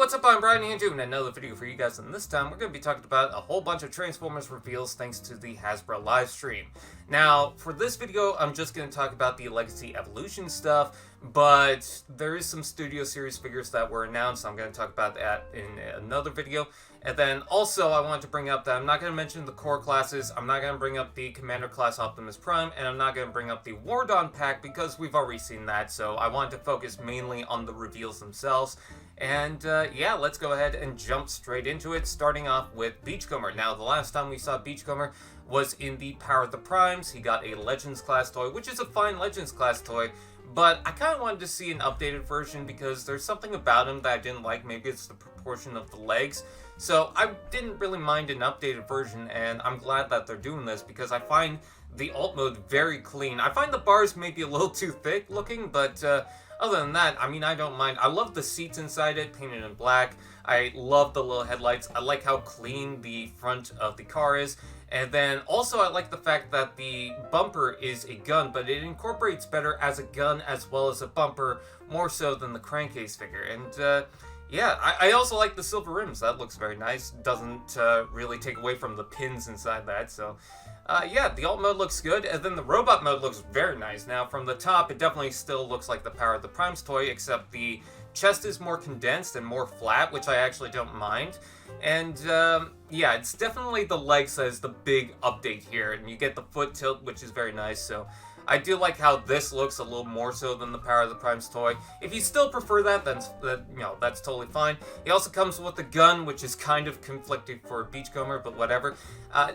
what's up? I'm Brian here doing another video for you guys, and this time we're going to be talking about a whole bunch of Transformers reveals thanks to the Hasbro live stream. Now, for this video, I'm just going to talk about the Legacy Evolution stuff, but there is some Studio Series figures that were announced. I'm going to talk about that in another video. And then also, I wanted to bring up that I'm not going to mention the core classes, I'm not going to bring up the Commander Class Optimus Prime, and I'm not going to bring up the War Dawn pack because we've already seen that, so I wanted to focus mainly on the reveals themselves. And yeah, let's go ahead and jump straight into it, starting off with Beachcomber. Now, the last time we saw Beachcomber was in the Power of the Primes. He got a Legends class toy, which is a fine Legends class toy, but I kind of wanted to see an updated version because there's something about him that I didn't like. Maybe it's the proportion of the legs. So I didn't really mind an updated version, and I'm glad that they're doing this because I find the alt mode very clean. I find the bars maybe a little too thick looking, but other than that, I mean, I don't mind. I love the seats inside it, painted in black. I love the little headlights. I like how clean the front of the car is. And then also I like the fact that the bumper is a gun, but it incorporates better as a gun as well as a bumper, more so than the crankcase figure. And yeah, I also like the silver rims. That looks very nice. Doesn't really take away from the pins inside that, so yeah, the alt mode looks good, and then the robot mode looks very nice. Now, from the top, it definitely still looks like the Power of the Primes toy, except the chest is more condensed and more flat, which I actually don't mind. And yeah, it's definitely the legs that is the big update here, and you get the foot tilt, which is very nice, so I do like how this looks a little more so than the Power of the Primes toy. If you still prefer that, then you know, that's totally fine. He also comes with a gun, which is kind of conflicting for Beachcomber, but whatever.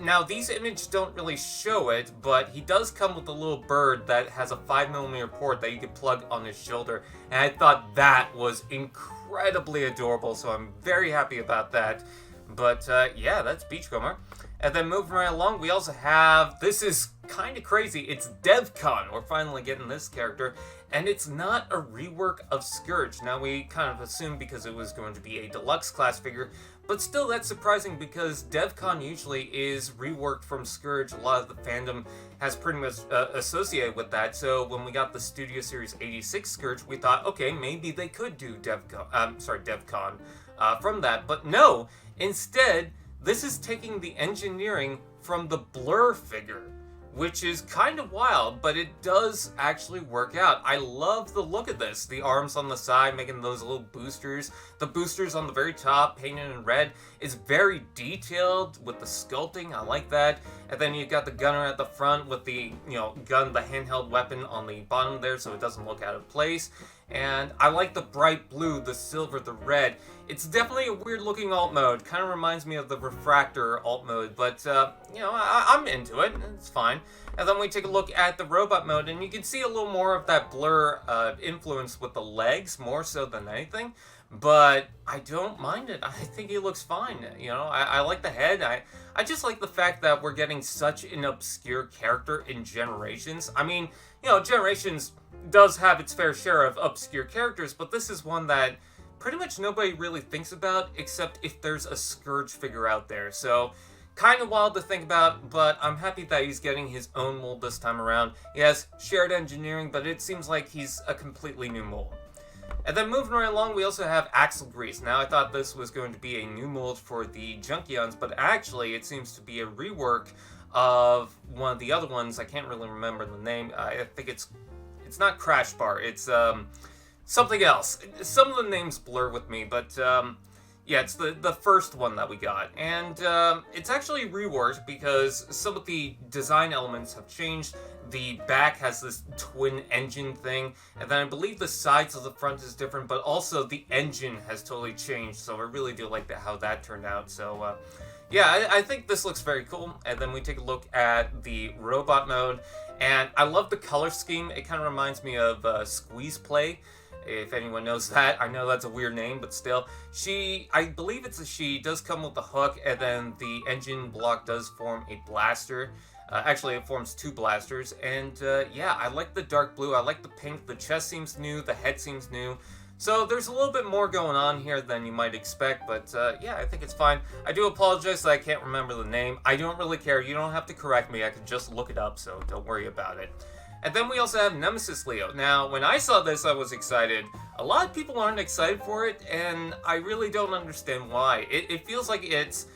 Now, these images don't really show it, but he does come with a little bird that has a 5mm port that you could plug on his shoulder, and I thought that was incredibly adorable, so I'm very happy about that. But yeah, that's Beachcomber. And then moving right along, we also have, this is kind of crazy, it's Devcon. We're finally getting this character, and it's not a rework of Scourge. Now, we kind of assumed because it was going to be a deluxe class figure, but still that's surprising because Devcon usually is reworked from Scourge. A lot of the fandom has pretty much associated with that, so when we got the Studio Series 86 Scourge, we thought, okay, maybe they could do Devcon from that, but no, instead, this is taking the engineering from the Blur figure, which is kind of wild, but it does actually work out. I love the look of this. The arms on the side making those little boosters. The boosters on the very top, painted in red, is very detailed with the sculpting. I like that. And then you've got the gunner at the front with the, you know, gun, the handheld weapon on the bottom there so it doesn't look out of place. And I like the bright blue, the silver, the red. It's definitely a weird looking alt mode. Kind of reminds me of the Refractor alt mode, but you know, I'm into it. It's fine. And then we take a look at the robot mode, and you can see a little more of that Blur influence with the legs, more so than anything. But I don't mind it. I think he looks fine. You know, I like the head. I just like the fact that we're getting such an obscure character in Generations. I mean, you know, Generations does have its fair share of obscure characters, but this is one that pretty much nobody really thinks about, except if there's a Scourge figure out there. So, kind of wild to think about, but I'm happy that he's getting his own mold this time around. He has shared engineering, but it seems like he's a completely new mold. And then moving right along, we also have Axlegrease. Now, I thought this was going to be a new mold for the Junkions, but actually it seems to be a rework of one of the other ones. I can't really remember the name. I think it's not Crash Bar, it's something else. Some of the names blur with me, but yeah, it's the first one that we got. And it's actually reworked because some of the design elements have changed. The back has this twin engine thing, and then I believe the sides of the front is different, but also the engine has totally changed, so I really do like how that turned out. So yeah, I think this looks very cool. And then we take a look at the robot mode, and I love the color scheme. It kind of reminds me of Squeeze Play, if anyone knows that. I know that's a weird name, but still. I believe it's a she, does come with the hook, and then the engine block does form a blaster. Actually, it forms two blasters, and yeah, I like the dark blue, I like the pink, the chest seems new, the head seems new. So there's a little bit more going on here than you might expect, but yeah, I think it's fine. I do apologize that I can't remember the name. I don't really care. You don't have to correct me. I can just look it up, so don't worry about it. And then we also have Nemesis Leo. Now, when I saw this, I was excited. A lot of people aren't excited for it, and I really don't understand why. It feels like it's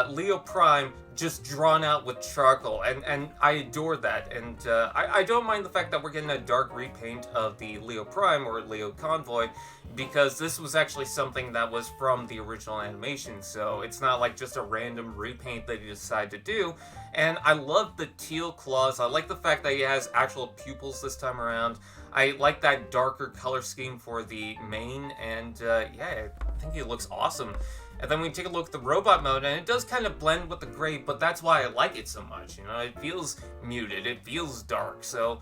Leo Prime just drawn out with charcoal, and I adore that. And I don't mind the fact that we're getting a dark repaint of the Leo Prime or Leo Convoy, because this was actually something that was from the original animation, so it's not like just a random repaint that you decide to do. And I love the teal claws. I like the fact that he has actual pupils this time around. I like that darker color scheme for the mane, and yeah, I think it looks awesome. And then we take a look at the robot mode, and it does kind of blend with the gray, but that's why I like it so much. You know, it feels muted, it feels dark, so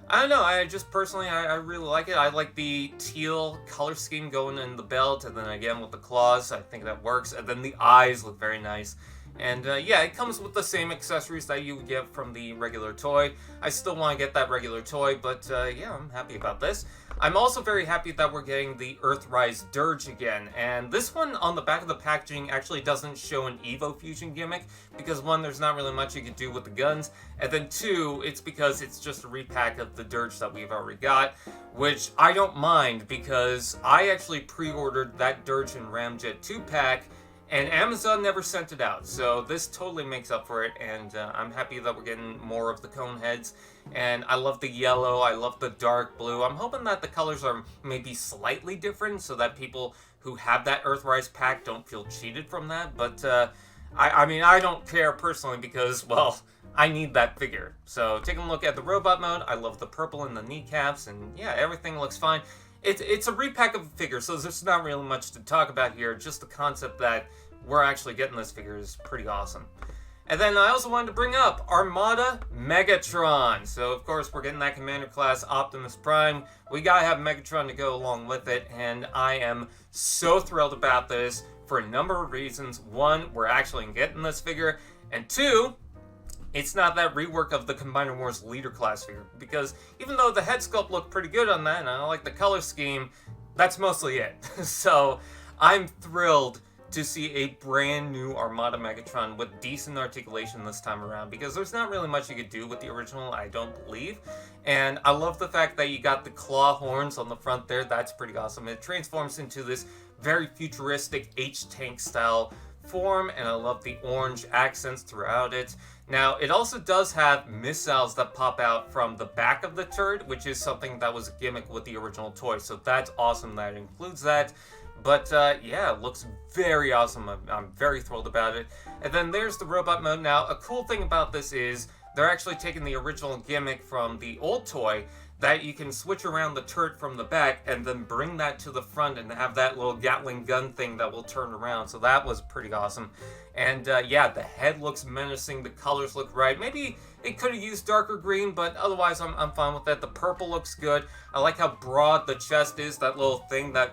I don't know, I just personally, I really like it. I like the teal color scheme going in the belt, and then again with the claws, I think that works. And then the eyes look very nice. And yeah, it comes with the same accessories that you would get from the regular toy. I still want to get that regular toy, but yeah, I'm happy about this. I'm also very happy that we're getting the Earthrise Dirge again, and this one on the back of the packaging actually doesn't show an Evo Fusion gimmick, because one, there's not really much you can do with the guns, and then two, it's because it's just a repack of the Dirge that we've already got, which I don't mind, because I actually pre-ordered that Dirge and Ramjet 2-pack, and Amazon never sent it out, so this totally makes up for it, and I'm happy that we're getting more of the cone heads. And I love the yellow, I love the dark blue. I'm hoping that the colors are maybe slightly different so that people who have that Earthrise pack don't feel cheated from that, but I mean, I don't care personally because, well, I need that figure. So taking a look at the robot mode, I love the purple in the kneecaps, and yeah, everything looks fine. It's a repack of a figure, so there's not really much to talk about here. Just the concept that we're actually getting this figure is pretty awesome. And then I also wanted to bring up Armada Megatron. So of course we're getting that Commander Class Optimus Prime. We gotta have Megatron to go along with it, and I am so thrilled about this for a number of reasons. One, we're actually getting this figure, and two, it's not that rework of the Combiner Wars Leader Class figure, because even though the head sculpt looked pretty good on that, and I like the color scheme, that's mostly it. So I'm thrilled to see a brand new Armada Megatron with decent articulation this time around, because there's not really much you could do with the original, I don't believe. And I love the fact that you got the claw horns on the front there. That's pretty awesome. It transforms into this very futuristic H-Tank style form, and I love the orange accents throughout it. Now, it also does have missiles that pop out from the back of the turret, which is something that was a gimmick with the original toy, so that's awesome that it includes that. But yeah, it looks very awesome. I'm very thrilled about it. And then there's the robot mode. Now, a cool thing about this is they're actually taking the original gimmick from the old toy, that you can switch around the turret from the back and then bring that to the front and have that little Gatling gun thing that will turn around. So that was pretty awesome. And yeah, the head looks menacing, the colors look right. Maybe it could have used darker green, but otherwise I'm fine with that. The purple looks good. I like how broad the chest is, that little thing that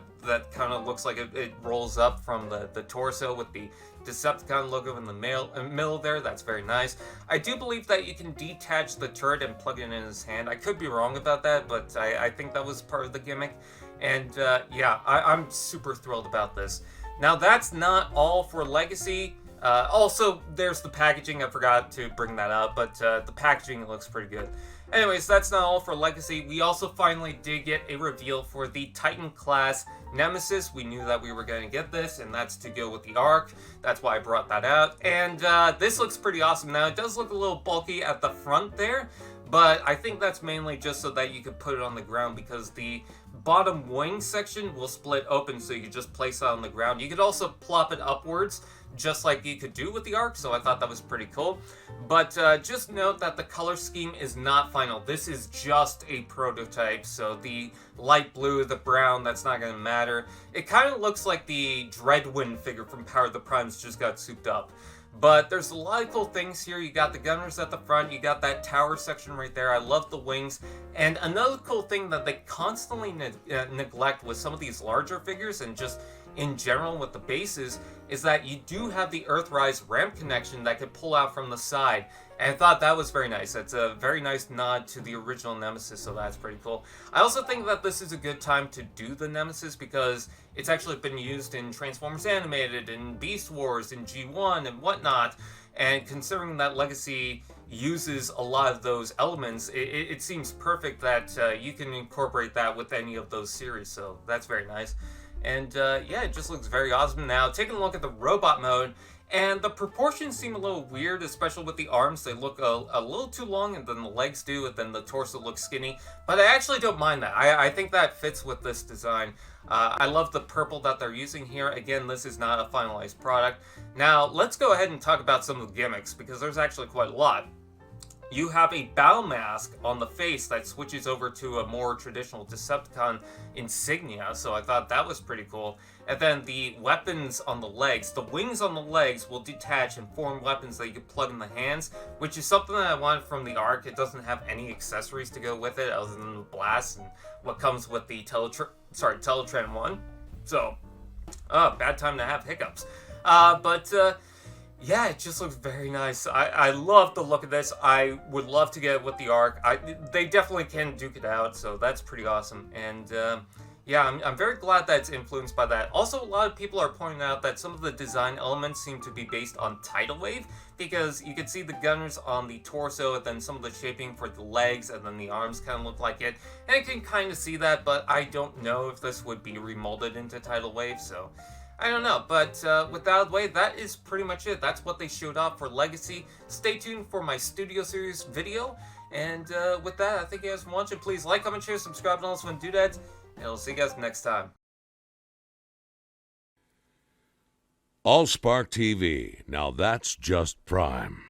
kind of looks like it rolls up from the torso with the Decepticon logo in the middle there. That's very nice. I do believe that you can detach the turret and plug it in his hand. I could be wrong about that, but I think that was part of the gimmick. And yeah, I'm super thrilled about this. Now, that's not all for Legacy. Also, there's the packaging. I forgot to bring that up, but the packaging looks pretty good. Anyways, that's not all for Legacy. We also finally did get a reveal for the Titan Class Nemesis. We knew that we were going to get this, and that's to go with the Arc. That's why I brought that out. And this looks pretty awesome. Now, it does look a little bulky at the front there, but I think that's mainly just so that you could put it on the ground, because the bottom wing section will split open, so you could just place it on the ground. You could also plop it upwards, just like you could do with the Arc, so I thought that was pretty cool. But just note that the color scheme is not final. This is just a prototype, so the light blue, the brown, that's not going to matter. It kind of looks like the Dreadwind figure from Power of the Primes just got souped up. But there's a lot of cool things here. You got the gunners at the front, you got that tower section right there. I love the wings. And another cool thing that they constantly neglect with some of these larger figures, and just in general with the bases, is that you do have the Earthrise ramp connection that could pull out from the side. And I thought that was very nice. That's a very nice nod to the original Nemesis, so that's pretty cool. I also think that this is a good time to do the Nemesis, because it's actually been used in Transformers Animated, and Beast Wars, and G1, and whatnot. And considering that Legacy uses a lot of those elements, it seems perfect that you can incorporate that with any of those series, so that's very nice. And yeah, it just looks very awesome. Now, taking a look at the robot mode, and the proportions seem a little weird, especially with the arms. They look a little too long, and then the legs do, and then the torso looks skinny. But I actually don't mind that. I think that fits with this design. I love the purple that they're using here. Again, this is not a finalized product. Now, let's go ahead and talk about some of the gimmicks, because there's actually quite a lot. You have a battle mask on the face that switches over to a more traditional Decepticon insignia, so I thought that was pretty cool. And then the weapons on the legs, the wings on the legs will detach and form weapons that you can plug in the hands, which is something that I wanted from the ARC. It doesn't have any accessories to go with it other than the blast and what comes with the Teletran 1. So, bad time to have hiccups. Yeah, it just looks very nice. I love the look of this. I would love to get it with the ARC. They definitely can duke it out, so that's pretty awesome. And yeah, I'm very glad that it's influenced by that. Also, a lot of people are pointing out that some of the design elements seem to be based on Tidal Wave, because you can see the gunners on the torso, and then some of the shaping for the legs, and then the arms kind of look like it. And I can kind of see that, but I don't know if this would be remolded into Tidal Wave, so I don't know, but with that out of the way, that is pretty much it. That's what they showed off for Legacy. Stay tuned for my Studio Series video, and with that, I thank you guys for watching. Please like, comment, share, subscribe, and all those fun doodads, and I'll see you guys next time. AllSpark TV, now that's just prime.